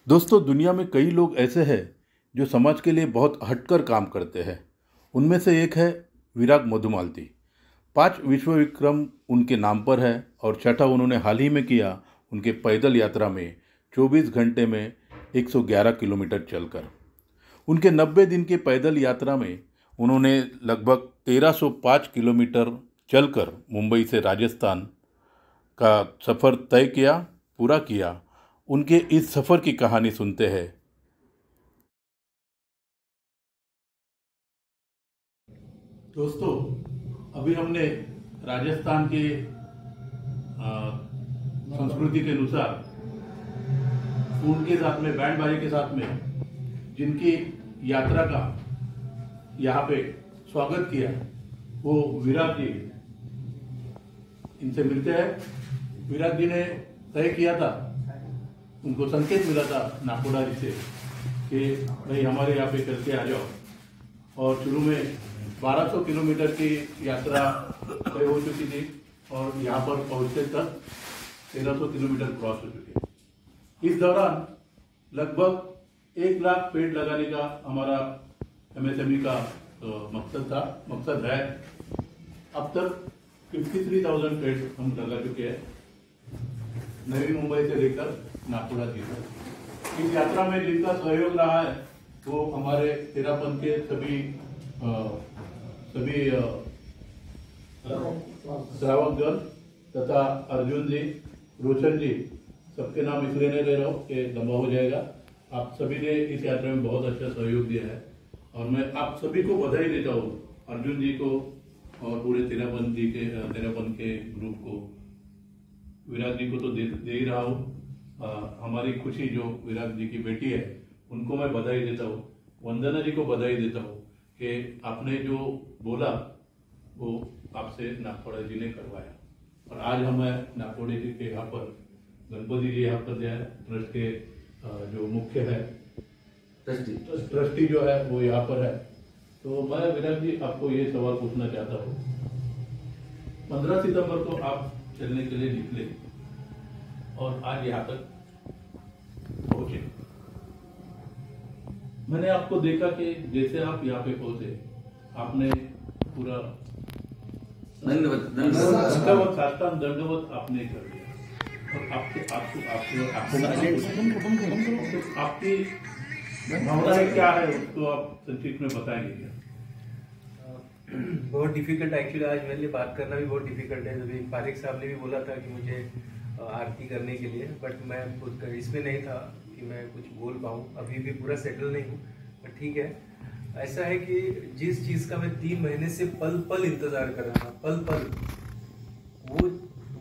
दोस्तों, दुनिया में कई लोग ऐसे हैं जो समाज के लिए बहुत हटकर काम करते हैं। उनमें से एक है विराग मधुमालती। 5 विश्व विक्रम उनके नाम पर है और छठा उन्होंने हाल ही में किया उनके पैदल यात्रा में 24 घंटे में 111 किलोमीटर चलकर। उनके 90 दिन के पैदल यात्रा में उन्होंने लगभग 1305 किलोमीटर चलकर मुंबई से राजस्थान का सफ़र तय किया, पूरा किया। उनके इस सफ़र की कहानी सुनते हैं। दोस्तों, अभी हमने राजस्थान के संस्कृति के अनुसार उनके साथ में बैंड बाजे के साथ में जिनकी यात्रा का यहाँ पे स्वागत किया वो विराग जी। इनसे मिलते हैं। विराग जी ने तय किया था, उनको संकेत मिला था नाकोड़ा जी से कि भाई हमारे यहाँ पे चल के आ जाओ। और शुरू में 1200 किलोमीटर की यात्रा तय हो चुकी थी और यहाँ पर पहुँचते तक 1300 किलोमीटर क्रॉस हो चुके। इस दौरान लगभग 1 लाख पेड़ लगाने का हमारा MSME का मकसद है। अब तक 53,000 पेड़ हम लगा चुके हैं, नवी मुंबई से लेकर नाकोड़ा जी तक। इस यात्रा में जिनका सहयोग रहा है वो हमारे तेरापन के सभी श्रावकगण तथा अर्जुन जी, रोशन जी, सबके नाम इसलिए नहीं ले रहा हूँ कि लंबा हो जाएगा। आप सभी ने इस यात्रा में बहुत अच्छा सहयोग दिया है और मैं आप सभी को बधाई देता हूँ, अर्जुन जी को और पूरे तेरापन के ग्रुप को। विराग जी को तो दे ही रहा हूँ। हमारी खुशी जो विराग जी की बेटी है उनको मैं बधाई देता हूँ। वंदना जी को बधाई देता हूँ कि आपने जो बोला वो आपसे नाकोड़ा जी ने करवाया। और आज हमें नाकोड़ा जी के यहाँ पर गणपति जी यहाँ पर ट्रस्ट के जो मुख्य है ट्रस्टी जो है वो यहाँ पर है। तो मैं विराग जी आपको ये सवाल पूछना चाहता हूँ। 15 सितंबर को आप चलने के लिए निकले और आज यहाँ तक पहुंचे। मैंने आपको देखा कि जैसे आप यहाँ पे पहुंचे आपने पूरा दंडवत आपने कर दिया और आपकी भावनाएं क्या है उसको आप संक्षिप्त में बताएंगे क्या? बहुत डिफिकल्ट एक्चुअली आज मेरे लिए बात करना भी बहुत डिफिकल्ट है। अभी फारिक साहब ने भी बोला था कि मुझे आरती करने के लिए, बट मैं खुद इसमें नहीं था कि मैं कुछ बोल पाऊँ। अभी भी पूरा सेटल नहीं हूँ, बट ठीक है। ऐसा है कि जिस चीज़ का मैं 3 महीने से पल पल इंतज़ार कर रहा था, पल पल,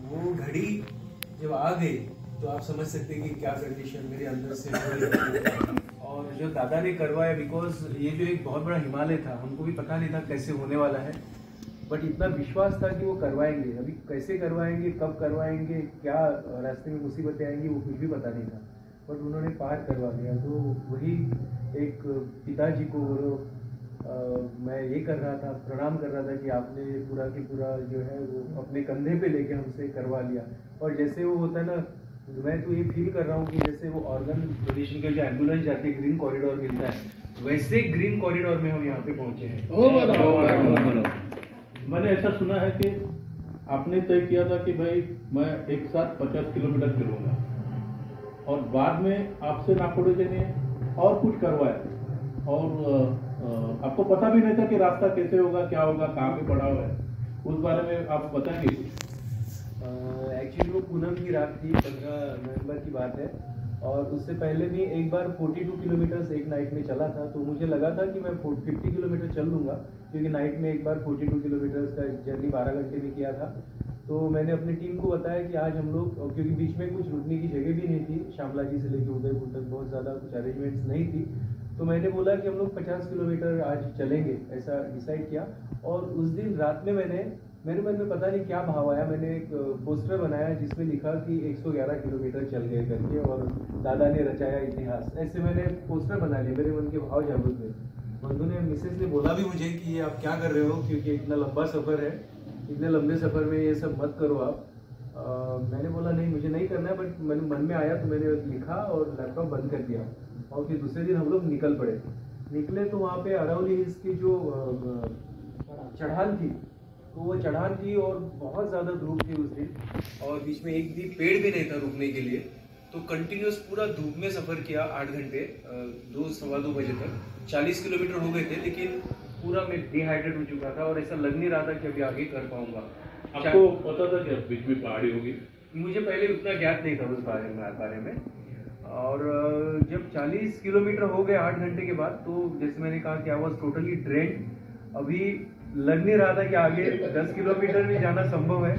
वो घड़ी जब आ गई तो आप समझ सकते हैं कि क्या कंडीशन मेरे अंदर से हो। और जो दादा ने करवाया, बिकॉज ये जो एक बहुत बड़ा हिमालय था, हमको भी पता नहीं था कैसे होने वाला है, बट इतना विश्वास था कि वो करवाएंगे। अभी कैसे करवाएंगे, कब करवाएंगे, क्या रास्ते में मुसीबतें आएंगी, वो कुछ भी पता नहीं था, बट उन्होंने पार करवा दिया। तो वही एक पिताजी को मैं ये कर रहा था, प्रणाम कर रहा था कि आपने पूरा की पूरा जो है वो अपने कंधे पे लेके हमसे करवा लिया। और जैसे वो होता है ना, मैं तो ये फील कर रहा हूँ कि जैसे वो ऑर्गन डोनेशन के जो एम्बुलेंस जाती है, ग्रीन कॉरिडोर मिलता है, वैसे ग्रीन कॉरिडोर में हम यहाँ पे पहुंचे हैं। मैंने ऐसा सुना है कि आपने तय किया था कि भाई मैं एक साथ 50 किलोमीटर चलूंगा और बाद में आपसे नाकोड़ा जी ने और कुछ करवाया और आपको पता भी नहीं था कि रास्ता कैसे होगा, क्या होगा, कहाँ पे पड़ा हुआ है, उस बारे में आप बताएंगे? एक्चुअली वो पूनम की रात थी, 15 नवंबर की बात है। और उससे पहले भी एक बार 42 किलोमीटर एक नाइट में चला था, तो मुझे लगा था कि मैं 50 किलोमीटर चल लूँगा, क्योंकि नाइट में एक बार 42 किलोमीटर का जर्नी 12 घंटे में किया था। तो मैंने अपनी टीम को बताया कि आज हम लोग, क्योंकि बीच में कुछ रुकने की जगह भी नहीं थी, शामला जी से लेकर उदयपुर तक बहुत ज़्यादा कुछ अरेंजमेंट्स नहीं थी, तो मैंने बोला कि हम लोग 50 किलोमीटर आज चलेंगे, ऐसा डिसाइड किया। और उस दिन रात में मेरे मन में पता नहीं क्या भाव आया, मैंने एक पोस्टर बनाया जिसमें लिखा कि 111 किलोमीटर चल गए करके, और दादा ने रचाया इतिहास। ऐसे मैंने पोस्टर बना लिए, मेरे मन के भाव जागरूक हुए। बंधु ने, मिसेस ने बोला भी मुझे कि ये आप क्या कर रहे हो, क्योंकि इतना लंबा सफ़र है, इतने लंबे सफ़र में ये सब मत करो आप। मैंने बोला नहीं मुझे नहीं करना है, बट मैंने मन में आया तो मैंने लिखा और लैपटॉप बंद कर दिया। और फिर दूसरे दिन हम लोग निकले तो वहाँ पे अरावली हिल्स की जो चढ़ान थी, तो वो चढ़ान थी और बहुत ज़्यादा धूप थी उस दिन, और बीच में एक भी पेड़ भी नहीं था रुकने के लिए। तो कंटिन्यूस पूरा धूप में सफ़र किया 8 घंटे, 2-2:15 बजे तक 40 किलोमीटर हो गए थे, लेकिन पूरा मैं डिहाइड्रेट हो चुका था और ऐसा लग नहीं रहा था कि अभी आगे कर पाऊंगा। आपको पता था कि बीच में पहाड़ी होगी? मुझे पहले उतना ज्ञात नहीं था उस बारे में। और जब 40 किलोमीटर हो गए 8 घंटे के बाद, तो जैसे मैंने कहा कि आई वॉज टोटली ड्रेन्ड। अभी लग नहीं रहा था कि आगे 10 किलोमीटर भी जाना संभव है।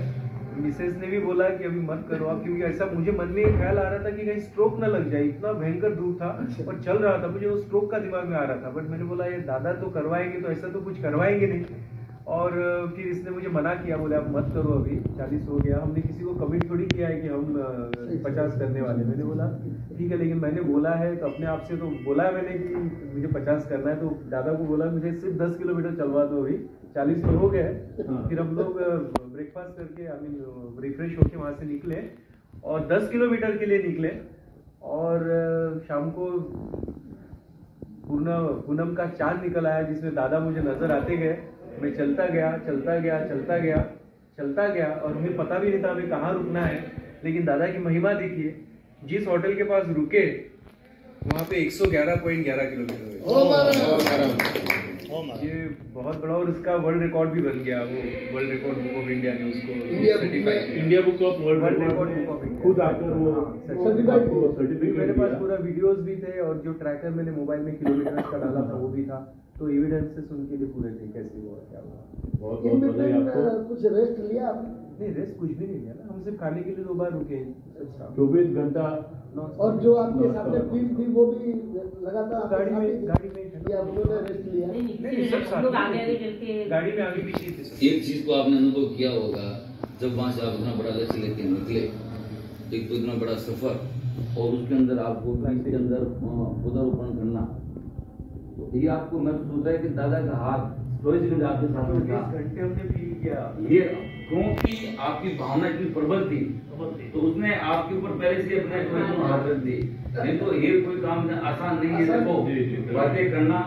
मिसेस ने भी बोला कि अभी मत करो आप, क्योंकि ऐसा मुझे मन में ख्याल आ रहा था कि कहीं स्ट्रोक ना लग जाए, इतना भयंकर धूप था और चल रहा था, मुझे वो स्ट्रोक का दिमाग में आ रहा था। बट मैंने बोला ये दादा तो करवाएंगे, तो ऐसा तो कुछ करवाएंगे नहीं। और फिर इसने मुझे मना किया, बोले आप मत करो, अभी 40 हो गया। हमने किसी को कमिट थोड़ी किया है कि हम 50 करने वाले। मैंने बोला ठीक है, लेकिन मैंने बोला है तो अपने आप से तो बोला है मैंने कि मुझे 50 करना है। तो दादा को बोला मुझे सिर्फ 10 किलोमीटर चलवा दो, अभी 40 तो हो गए। फिर हम लोग ब्रेकफास्ट करके रिफ्रेश होके वहाँ से निकले और 10 किलोमीटर के लिए निकले। और शाम को पूनम का चांद निकल आया, जिसमें दादा मुझे नजर आते गए। मैं चलता गया और हमें पता भी नहीं था हमें कहाँ रुकना है। लेकिन दादा की महिमा देखिए, जिस होटल के पास रुके वहाँ पे 111.11 किलोमीटर ये बहुत बड़ा, और उसका वर्ल्ड रिकॉर्ड भी बन गया। वो world record book of India ने उसको India book of world record book of India खुद आकर वो सर्टिफिकेट। मेरे पास पूरा वीडियोस भी थे, और जो ट्रैकर मैंने मोबाइल में किलोमीटर का डाला था वो भी था। तो एविडेंसेस उनके लिए पूरे थे, कैसे हुआ क्या हुआ। बहुत बहुत बधाई आपको। कुछ रेस्ट लिया आपने? नहीं, रेस्ट कुछ भी नहीं लिया ना, हम सिर्फ खाने के लिए 2 बार रुके। 24 घंटा। और जो आपके सामने टीम थी वो भी लगातार गाड़ी में या उन्होंने रेस्ट लिया? गाड़ी में आगे पीछे थे। एक चीज को आपने अनुभव किया होगा, जब वहां से आप इतना बड़ा लक्ष्य लेके निकले, एक तो इतना बड़ा सफर, और उसके अंदर आपको इसके अंदर पौधारोपण करना, तो ये आपको महसूस होता है कि दादा का हाथ 24 घंटे आपके साथ में था। घंटे हमने फील किया ये क्योंकि आपकी भावना इतनी प्रबल थी, तो उसने आपके ऊपर पहले से अपने हाथ रख दी। नहीं तो ये कोई काम आसान नहीं है। देखो, बातें करना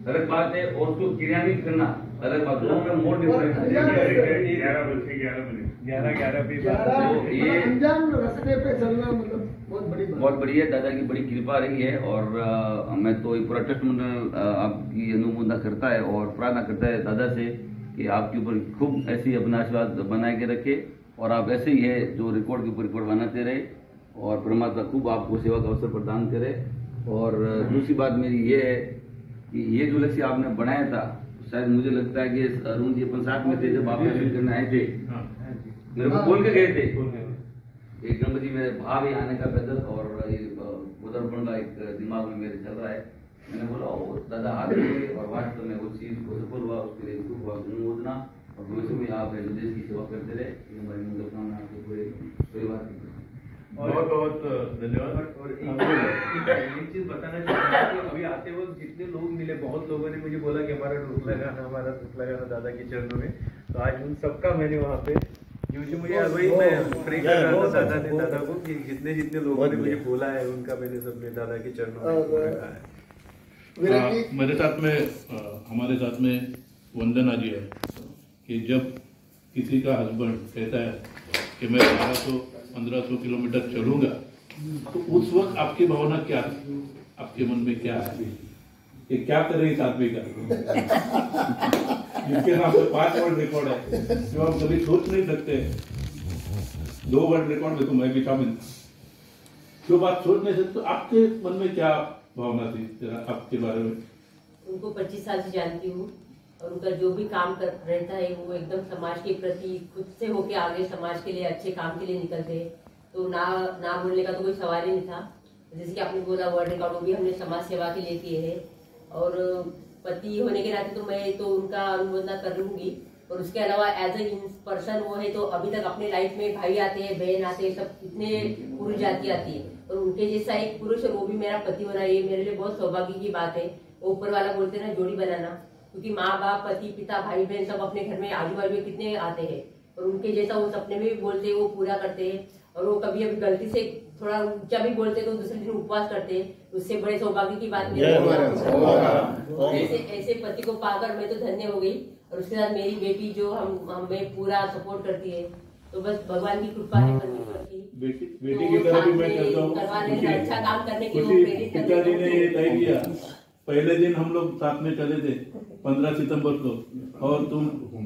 अलग बात है और उसको क्रियान्वित करना अलग बात है, उसमें मोर डिफरेंस है। 11 पे तो ये अनजान रास्ते पे चलना मतलब बहुत बढ़िया, दादा की बड़ी कृपा रही है। और मैं तो ये पूरा ट्रस्ट मंडल आपकी अनुमोदना करता है और प्रार्थना करता है दादा से कि आपके ऊपर खूब ऐसी अपना आशीर्वाद बनाए के रखे, और आप ऐसे ही है जो रिकॉर्ड के ऊपर रिकॉर्ड बनाते रहे, और परमात्मा खूब आपको सेवा का अवसर प्रदान करे। और दूसरी बात मेरी ये है कि ये जो लक्ष्य आपने बनाया था, शायद मुझे लगता है कि अरुण जी अपन साथ में थे जब आप दर्शन करने आए थे, मेरे को बोल के गए थे एक गणपति मेरे भाव ही आने का पैदल, और ये उदरपण का एक दिमाग में मेरे चल रहा है। मैंने बोला दादा हाथ लगे, और वास्तव में वो चीज को सफल हुआ, उसके लिए खूब हुआ अनुमोदना। और भविष्य में आप देश की सेवा करते रहे, ये हमारी मनोकामना आपके पूरे परिवार की। बहुत बहुत धन्यवाद। और एक चीज बताना चाहूंगा कि अभी आते वक्त जितने लोग मिले, बहुत लोगों ने मुझे बोला कि हमारा धूप लगाना दादा के चरणों में। तो आज उन सबका मैंने वहाँ पे मुझे वही मैं प्रे कर रहा था दादा को कि जितने लोगों ने मुझे बोला है उनका मैंने सबने दादा के चरणों में रखा है। मेरे साथ में हमारे साथ में वंदना जी है कि जब किसी का हस्बैंड कहता है कि मैं 1200-1500 किलोमीटर चलूंगा, तो उस वक्त आपकी भावना क्या है, आपके मन में क्या है, ये क्या करे इस आदमी का जिसके नाम पर 5 वर्ल्ड रिकॉर्ड है, जो आप कभी सोच नहीं सकते। 2 वर्ल्ड रिकॉर्ड में तो मैं भी शामिल, जो बात सोच नहीं सकते। तो आपके मन में क्या भावना थी आपके बारे में? उनको 25 साल से जानती हूँ, और उनका जो भी काम कर रहता है वो एकदम समाज के प्रति खुद से होके आगे समाज के लिए अच्छे काम के लिए निकलते हैं। तो ना बोलने का तो कोई सवाल ही नहीं था। जैसे कि आपने बोला वर्ल्ड रिकॉर्ड, वो भी हमने समाज सेवा के लिए किए हैं। और पति होने के नाते तो मैं तो उनका अनुमोदना कर लूंगी, और उसके अलावा एज ए पर्सन वो है तो अभी तक अपने लाइफ में भाई आते हैं, बहन आते हैं, सब कितने पुरुष जाति आती है, और उनके जैसा एक पुरुष और वो भी मेरा पति होना, ये मेरे लिए बहुत सौभाग्य की बात है। वो ऊपर वाला बोलते ना जोड़ी बनाना, क्योंकि माँ बाप, पति पिता, भाई बहन सब अपने घर में आजू बाजू में कितने आते हैं, और उनके जैसा वो सपने में भी बोलते हैं, वो पूरा करते हैं। और वो कभी अभी गलती से थोड़ा ऊंचा भी बोलते तो दूसरे दिन उपवास करते हैं। उससे बड़े सौभाग्य की बात नहीं है। ऐसे पति को पाकर मैं तो धन्य हो गई। और उसके साथ मेरी बेटी जो हमें पूरा सपोर्ट करती है, तो बस भगवान की कृपा है परमेश्वर की। बेटी की तरह भी मैं कहता हूँ, अच्छा काम करने के लिए प्रेरित करने पिताजी ने ये तय किया। पहले दिन हम लोग साथ में चले थे 15 सितंबर को, और तुम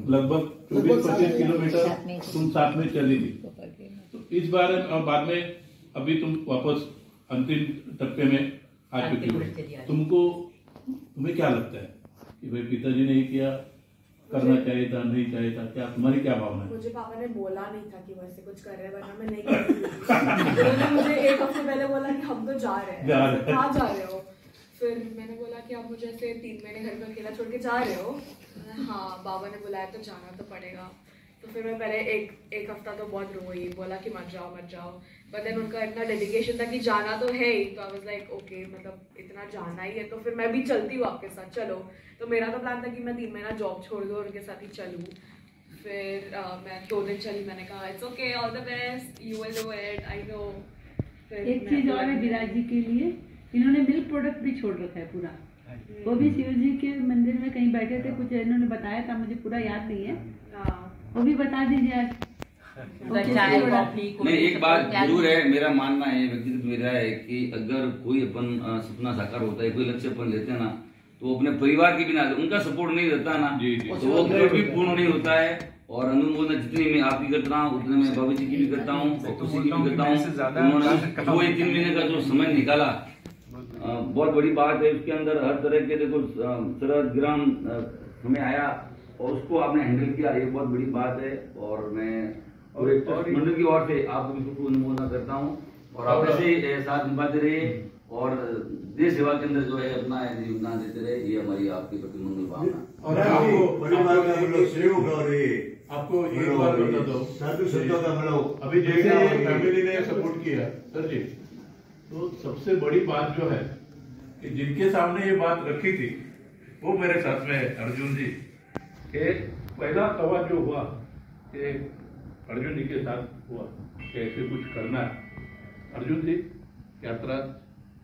लगभग 24-25 किलोमीटर तुम साथ में चली थी। तो इस बार और बाद में अभी तुम वापस अंतिम टप्पे में आ चुकी हो। तुम्हें क्या लगता है कि भाई पिताजी ने ये किया, करना चाहिए था, नहीं चाहिए था? क्या तुम्हारी क्या भावना है? मुझे पापा ने बोला नहीं था कि वैसे कुछ कर रहे हैं, वरना मैं नहीं करती। उन्होंने मुझे 1 हफ्ते पहले बोला कि हम तो जा रहे हैं। कहाँ जा रहे हो? फिर मैंने बोला कि आप मुझे ऐसे 3 महीने घर पर अकेला छोड़ के जा रहे हो? हाँ, बाबा ने बुलाया तो जाना तो पड़ेगा। तो फिर मैं पहले एक हफ्ता तो बहुत रोई, बोला कि मत जाओ। बट देन उनका इतना डेडिकेशन था कि जाना तो है ही, तो आई वाज लाइक ओके, मतलब इतना जाना ही है तो फिर मैं भी चलती हूँ आपके साथ, चलो। तो मेरा तो प्लान था कि मैं 3 महीना जॉब छोड़ दूँ और उनके साथ ही चलूँ। फिर मैं 2 दिन चली, मैंने कहा it's okay, all the best, you will do it, I know. एक चीज और है विराज जी के लिए, इन्होंने मिल्क प्रोडक्ट भी छोड़ रखा है पूरा। वो भी शिव जी के मंदिर में कहीं बैठे थे, कुछ इन्होंने बताया था, मुझे पूरा याद नहीं है, वो भी बता दीजिए आज। नहीं, एक बात जरूर है, मेरा मानना है, व्यक्तिगत मेरा है कि अगर कोई अपन सपना साकार होता है, कोई लक्ष्य अपन लेते हैं ना, तो अपने परिवार के बिना उनका सपोर्ट नहीं रहता ना, तो वो कभी पूर्ण नहीं होता है। और अनुमोदन जितनी मैं आपकी करता हूँ उतने मैं बाबू जी की भी करता हूँ और खुशी की भी करता हूँ। उन्होंने जो 3 महीने का जो समय निकाला, बहुत बड़ी बात है। उसके अंदर हर तरह के देखो सरहद ग्राम हमें आया और उसको आपने हैंडल किया, ये बहुत बड़ी बात है। और मैं पूरे मंडल की ओर से आपको भी अनुमोदन करता हूँ और आप ऐसे साथ निभाते रहे और देश सेवा के अंदर जो है अपना योगदान देते रहे, ये हमारी आपकी प्रति मंगल भावना। और आपको एक बात बता दो, अभी जैसे फैमिली ने सपोर्ट किया सर जी, तो सबसे बड़ी बात जो है कि जिनके सामने ये बात रखी थी वो मेरे साथ में अर्जुन जी। एक पहला सवाल जो हुआ कि अर्जुन जी के साथ हुआ कि ऐसे कुछ करना है। अर्जुन जी, यात्रा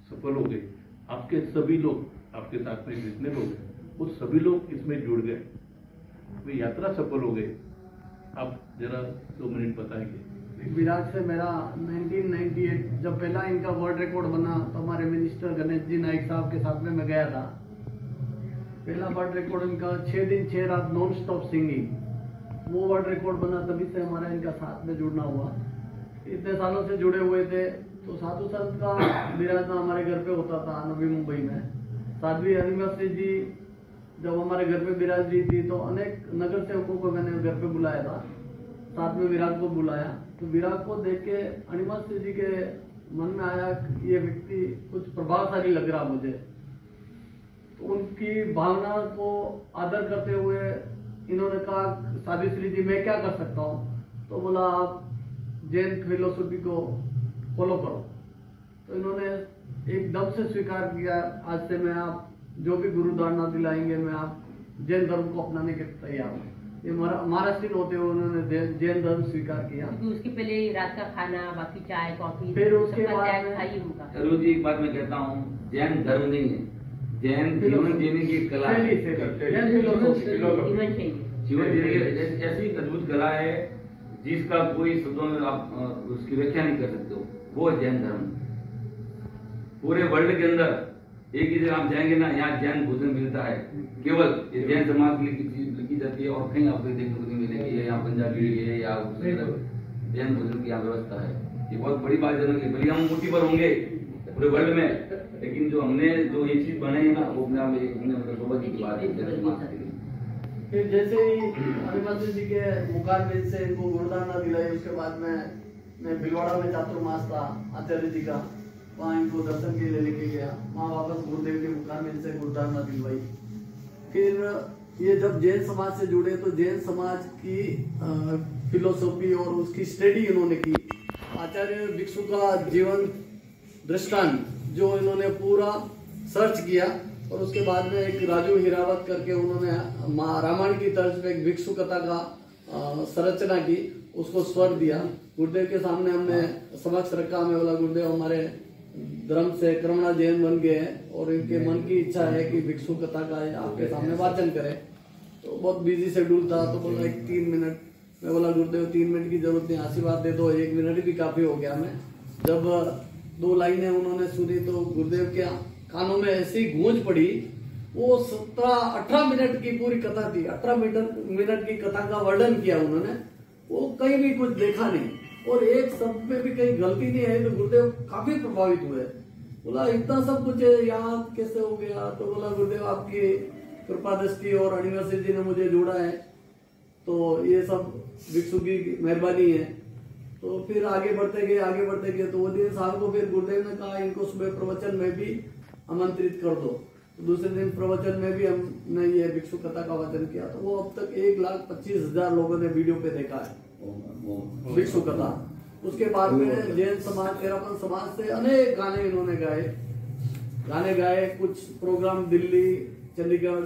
सफल हो गई, आपके सभी लोग, आपके साथ में जितने लोग हैं वो सभी लोग इसमें जुड़ गए, वो यात्रा सफल हो गई। आप जरा 2 मिनट बताएंगे। विराट से मेरा 1998 जब पहला इनका वर्ल्ड रिकॉर्ड बना तो हमारे मिनिस्टर गणेश जी नाइक साहब के साथ में मैं गया था। पहला वर्ल्ड रिकॉर्ड इनका 6 दिन 6 रात नॉन स्टॉप सिंगिंग, वो वर्ल्ड रिकॉर्ड बना, तभी से हमारा इनका साथ में जुड़ना हुआ। इतने सालों से जुड़े हुए थे। तो साधु संत का विराजना हमारे घर पे होता था नवी मुंबई में। साध्वी अनिवासी जी जब हमारे घर पे विराज रही थी तो अनेक नगर सेवकों को मैंने घर पे बुलाया था, साथ में विराट को बुलाया। तो विराट को देख के अनिवासी जी के मन में आया कि ये व्यक्ति कुछ प्रभावशाली लग रहा मुझे। तो उनकी भावना को आदर करते हुए इन्होंने कहा, सावित्री जी मैं क्या कर सकता हूँ? तो बोला आप जैन फिलोसफी को फॉलो करो। तो इन्होंने एकदम से स्वीकार किया, आज से मैं आप जो भी गुरु धारणा दिलाएंगे मैं आप जैन धर्म को अपनाने के तैयार हूँ। ये महाराष्ट्र होते हुए उन्होंने जैन धर्म स्वीकार किया। उसके पहले रात का खाना, बाकी चाय कॉफी, फिर उसके बाद जरूर जी एक बात मैं कहता हूँ, जैन धर्म नहीं है, जैन जीवन जीने की कला है, जीवन जीने की ऐसी अद्भुत कला है जिसका कोई शब्दों में आप उसकी व्याख्या नहीं कर सकते हो, वो जैन धर्म। पूरे वर्ल्ड के अंदर एक ही जगह आप जाएंगे ना, यहाँ जैन भोजन मिलता है, केवल ये जैन समाज के लिए चीज लिखी जाती है और कहीं आपको देखने को नहीं मिलेगी। या पंजाबी है या जैन भोजन की यहाँ व्यवस्था है, ये बहुत बड़ी बात है। भले हम मुट्ठी पर होंगे पूरे वर्ल्ड में, लेकिन जो हमने जो ये चीज बनाई है ना, वो अपने आप में सौभाग्य की बात है। फिर जैसे ही हरिमंदिर जी के मुखारबिंद से इनको गुरुदाना दिलाई, उसके बाद में मैं भिलवाड़ा में चातुर्मास था आचार्य जी का, वहाँ इनको दर्शन के लिए लेके गया। वहाँ वापस गुरुदेव के मुखारबिंद से गुरुदाना दिलवाई। फिर ये जब जैन समाज से जुड़े तो जैन समाज की फिलोसॉफी और उसकी स्टडी इन्होंने की। आचार्य भिक्षु का जीवन दृष्टांत जो इन्होंने पूरा सर्च किया और उसके बाद में एक राजू हिरावत करके उन्होंने रामायण की तर्ज पे एक भिक्षु कथा का संरचना की, उसको स्वर दिया। गुरुदेव के सामने हमने समक्ष रखा। हमें बोला गुरुदेव हमारे धर्म से क्रमणा जैन बन गए हैं और इनके मन की इच्छा है कि भिक्षु कथा का आपके सामने वाचन करें। तो बहुत बिजी शेड्यूल था, तो बोला 3 मिनट। मैं बोला गुरुदेव 3 मिनट की जरूरत नहीं, आशीर्वाद दे दो, 1 मिनट भी काफी हो गया। मैं जब 2 लाइनें उन्होंने सुनी तो गुरुदेव के कानों में ऐसी गूंज पड़ी। वो 17-18 मिनट की पूरी कथा थी। 18 मिनट की कथा का वर्णन किया उन्होंने। वो कहीं भी कुछ देखा नहीं और एक शब्द में भी कहीं गलती नहीं आई। तो गुरुदेव काफी प्रभावित हुए। बोला इतना सब कुछ याद कैसे हो गया? तो बोला गुरुदेव आपकी कृपा दृष्टि और अनिवर्सरी जी ने मुझे जोड़ा है, तो ये सब भिक्षु की मेहरबानी है। तो फिर आगे बढ़ते गए। तो वो दिन साहब को फिर गुरुदेव ने कहा इनको सुबह प्रवचन में भी आमंत्रित कर दो। तो दूसरे दिन प्रवचन में भी हमने ये भिक्षु कथा का वाचन किया। तो वो अब तक 1,25,000 लोगों ने वीडियो पे देखा है भिक्षु कथा। उसके बाद में जैन समाज, तेरापन समाज से अनेक गाने इन्होंने गाए। कुछ प्रोग्राम दिल्ली, चंडीगढ़,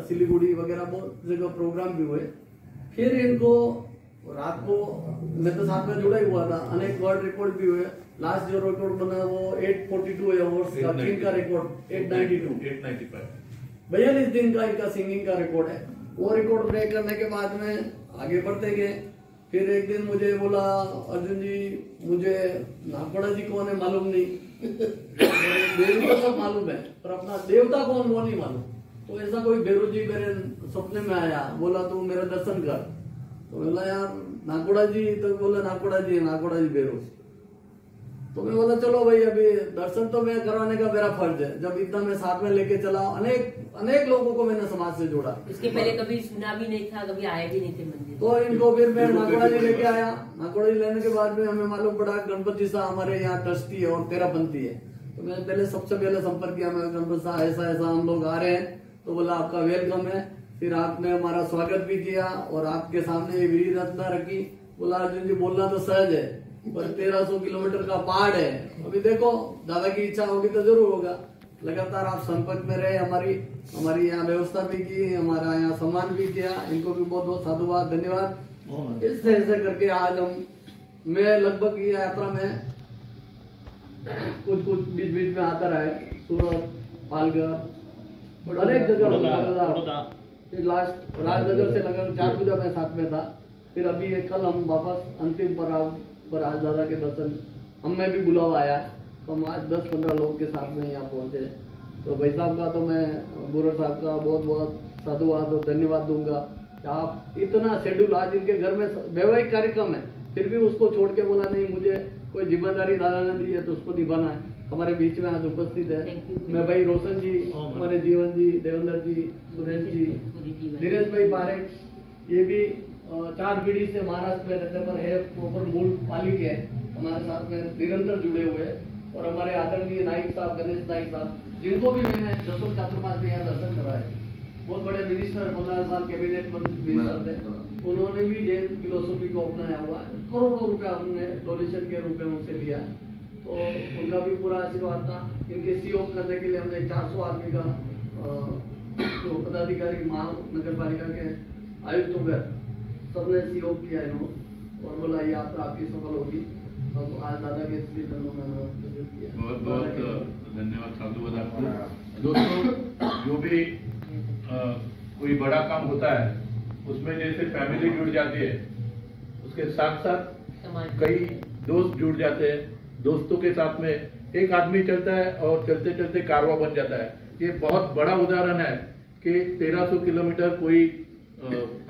सिलीगुड़ी वगैरह बहुत जगह प्रोग्राम भी हुए। फिर इनको रात को मैं तो साथ में जुड़ा ही हुआ था, अनेक वर्ल्ड रिकॉर्ड भी हुए। लास्ट जो रिकॉर्ड बना वो 842 आवर्स का, चीन का रिकॉर्ड 895 42 दिन का इनका सिंगिंग का रिकॉर्ड है। वो रिकॉर्ड ब्रेक करने के बाद में आगे बढ़ते गए। फिर एक दिन मुझे बोला अर्जुन जी मुझे नागपड़ा जी कौन है मालूम नहीं देव तो सब मालूम है पर अपना देवता कौन वो नहीं मालूम। तो ऐसा कोई बेरू जी मेरे सपने में आया, बोला तू मेरा दर्शन कर। तो बोला यार नागपड़ा जी, तो बोला नागपड़ा जी बेरू। तो मैं बोला चलो भाई अभी दर्शन तो मैं करवाने का मेरा फर्ज है। जब इतना मैं साथ में लेके चला, अनेक लोगों को मैंने समाज से जोड़ा। इसके पहले कभी सुना भी नहीं था, कभी आया भी नहीं थे मंदिर। तो इनको फिर मैं नागोड़ा जी लेके आया। नागोड़ा जी लेने के बाद में हमें मालूम पड़ा गणपति साहब हमारे यहाँ ट्रस्टी है और तेरापंथी है। तो मैंने पहले सबसे पहले संपर्क किया, मैं गणपति साहब ऐसा हम लोग आ रहे हैं। तो बोला आपका वेलकम है। फिर आपने हमारा स्वागत भी किया और आपके सामने विधि रचना रखी। बोला अर्जुन जी बोलना तो सहज है पर 1300 किलोमीटर का पहाड़ है, अभी देखो दादा की इच्छा होगी तो जरूर होगा। लगातार आप संपर्क में रहे, हमारी यहाँ व्यवस्था भी की, हमारा यहाँ सम्मान भी किया। इनको भी बहुत बहुत साधुवाद, धन्यवाद। ऐसे करके आज मैं लगभग ये यात्रा में कुछ बीच में आता रहा है, सूरत, पालघर, अनेक जगह। फिर लास्ट राजनगर से लगभग 4 पूजा में साथ में था। फिर अभी कल हम वापस अंतिम पर आज दादा के दर्शन हमें भी बुलावा आया। तो हम आज 10-15 लोग के साथ में यहाँ पहुंचे। तो भाई साहब का तो मैं बुरा साहब का बहुत बहुत साधुवाद और धन्यवाद दूंगा। आप इतना शेड्यूल, आज इनके घर में वैवाहिक कार्यक्रम है फिर भी उसको छोड़ के बोला नहीं मुझे कोई जिम्मेदारी दादा ने दी है तो उसको निभाना है। हमारे बीच में आज उपस्थित है मैं भाई रोशन जी, हमारे जीवन जी, देवेंद्र जी, सुरेश जी, दिनेश भाई पारेख, ये भी 4 पीढ़ी से महाराष्ट्र में रहते पर है प्रॉपर मूल पाली के हमारे साथ में निरंतर जुड़े हुए हैं। और हमारे आदरणीय नाइक साहब, गणेश नाइक साहब, जिनको भी मैंने 10 चातुर्मास में यहाँ दर्शन कराए, बहुत बड़े मिनिस्टर, 15 साल कैबिनेट मिनिस्टर थे, उन्होंने भी जैन फिलोसफी को अपनाया हुआ है। करोड़ों रुपया हमने डोनेशन के रूप में उनसे लिया। तो उनका भी पूरा आशीर्वाद था। इनके सहयोग करने के लिए हमने 400 आदमी का तो पदाधिकारी महानगर पालिका के आयुक्त वगैरह सबने सहयोग किया इन्होंने और बोला ये यात्रा आपकी सफल होगी। अब आज दादा के बहुत बहुत धन्यवाद, साधुवाद आपको। दोस्तों जो भी कोई बड़ा काम होता है उसमें जैसे फैमिली जुड़ जाती है, उसके साथ साथ कई दोस्त जुड़ जाते हैं। दोस्तों के साथ में एक आदमी चलता है और चलते चलते कारवा बन जाता है। ये बहुत बड़ा उदाहरण है कि 1300 किलोमीटर कोई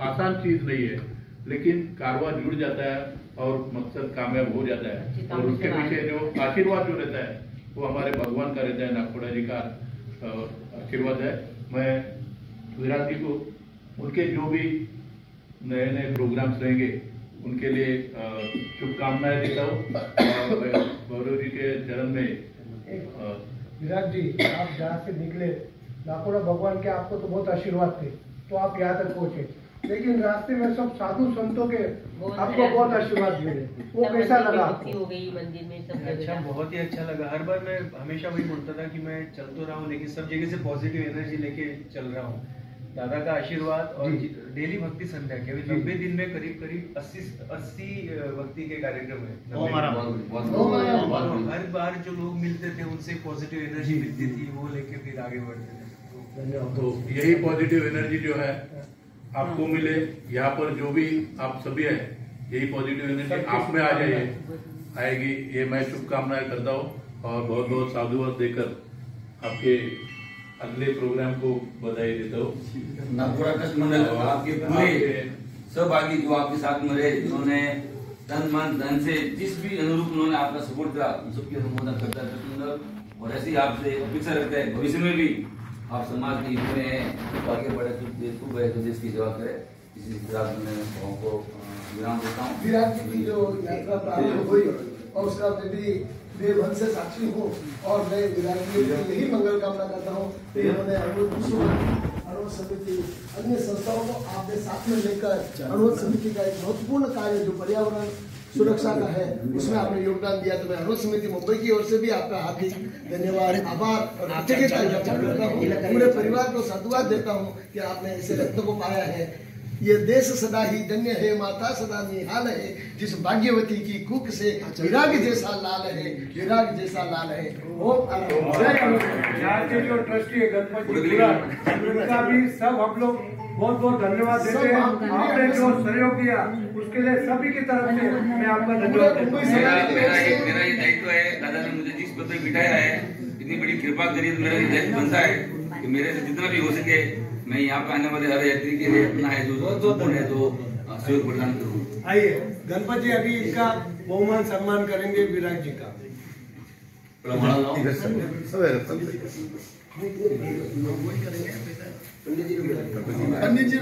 आसान चीज नहीं है, लेकिन कारवा जुड़ जाता है और मकसद कामयाब हो जाता है। और उसके पीछे जो आशीर्वाद जो रहता है वो हमारे भगवान का रहता है, नागपुरा जी का आशीर्वाद है। मैं विराट जी को उनके जो भी नए नए प्रोग्राम्स रहेंगे उनके लिए शुभकामनाएं देता हूँ। गौरव जी के चरण में विराट जी, आप जहाँ से निकले नागपुरा भगवान के आपको तो बहुत आशीर्वाद थे तो आप यहाँ तक पहुँचे, लेकिन रास्ते में सब साधु संतों के आपको बहुत आशीर्वाद मिले, वो कैसा लगा आपको? हो गई मंदिर में सब अच्छा, बहुत ही अच्छा लगा। हर बार मैं हमेशा वही बोलता था कि मैं चल तो रहा हूँ लेकिन सब जगह से पॉजिटिव एनर्जी लेके चल रहा हूँ। दादा का आशीर्वाद और डेली भक्ति संध्या के 90 दिन में करीब 80 भक्ति के कार्यक्रम है। हर बार जो लोग मिलते थे उनसे पॉजिटिव एनर्जी मिलती थी, वो लेके फिर आगे बढ़ते थे। तो यही पॉजिटिव एनर्जी जो है आपको मिले, यहाँ पर जो भी आप सभी है यही पॉजिटिव एनर्जी आप में आ जाइए, आएगी, ये मैं शुभकामनाएं करता हूँ और बहुत बहुत साधुवाद देकर आपके अगले प्रोग्राम को बधाई देता हूँ। नागपुरा ट्रस्ट मंडल आपके पूरे सहभागी जो आपके साथ में रहे, जिन्होंने तन मन धन से जिस भी अनुरूप उन्होंने आपका सपोर्ट करा, उन सबकी अनुमोदन करता है ट्रस्ट मंडल। और ऐसी आपसे अपेक्षा रखता है भविष्य में भी आप समाज के हित में आगे बढ़े, खूब बड़े देश की सेवा करे। इसी तरह मैं को विराम देता हूँ। विराट जी की जो यात्रा प्रारंभ हुई और उसका भी देवभन से साक्षी हूँ और मैं विराट जी की यही मंगल कामना करता हूँ कि उन्होंने अणुवत समिति अन्य संस्थाओं को आपने साथ में लेकर अणुवत समिति का एक महत्वपूर्ण कार्य जो पर्यावरण सुरक्षा का है उसमें आपने योगदान दिया। तो मैं अणुवत समिति मुंबई की ओर से भी आपका हार्दिक धन्यवाद, आभार और कृतज्ञता ज्ञापन करता हूँ। पूरे परिवार को साधुवाद देता हूँ कि आपने ऐसे रत्न को पाया है। ये देश सदा ही धन्य है, माता सदा निहाल है, जिस भाग्यवती की कुख से विराग जैसा लाल है, विराग जैसा लाल है। यहाँ के जो ट्रस्टी है गणपति उनका भी सब हम लोग बहुत बहुत धन्यवाद देते हैं। आपने जो सहयोग किया उसके लिए सभी की तरफ से मैं आपका धन्यवाद देता हूँ। मेरा ये दायित्व है, दादा ने मुझे जिस पद पे बिठाया है, इतनी बड़ी कृपा करी, तो मेरा ये दायित्व बनता है कि मेरे से जितना भी हो सके मैं यहाँ पे आने वाले हर यात्री के लिए अपना है जो महत्वपूर्ण है तो सहयोग प्रदान करूँ। आइए गणपति जी अभी इनका बहुमान सम्मान करेंगे विराट जी का। पंडित जी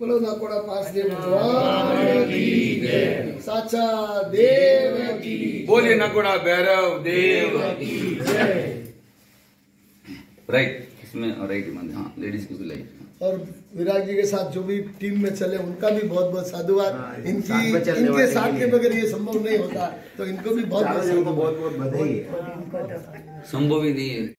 बोलो नाकोड़ा पास देव साचा देव की बोलिए नाकोड़ा भैरव देव राइट। इसमें राइट मान, हाँ लेडीज की भी लाइट। और विराट जी के साथ जो भी टीम में चले उनका भी बहुत बहुत साधुवाद। इनके साथ के बगैर ये संभव नहीं होता, तो इनको भी बहुत बहुत बधाई। संभव ही नहीं है।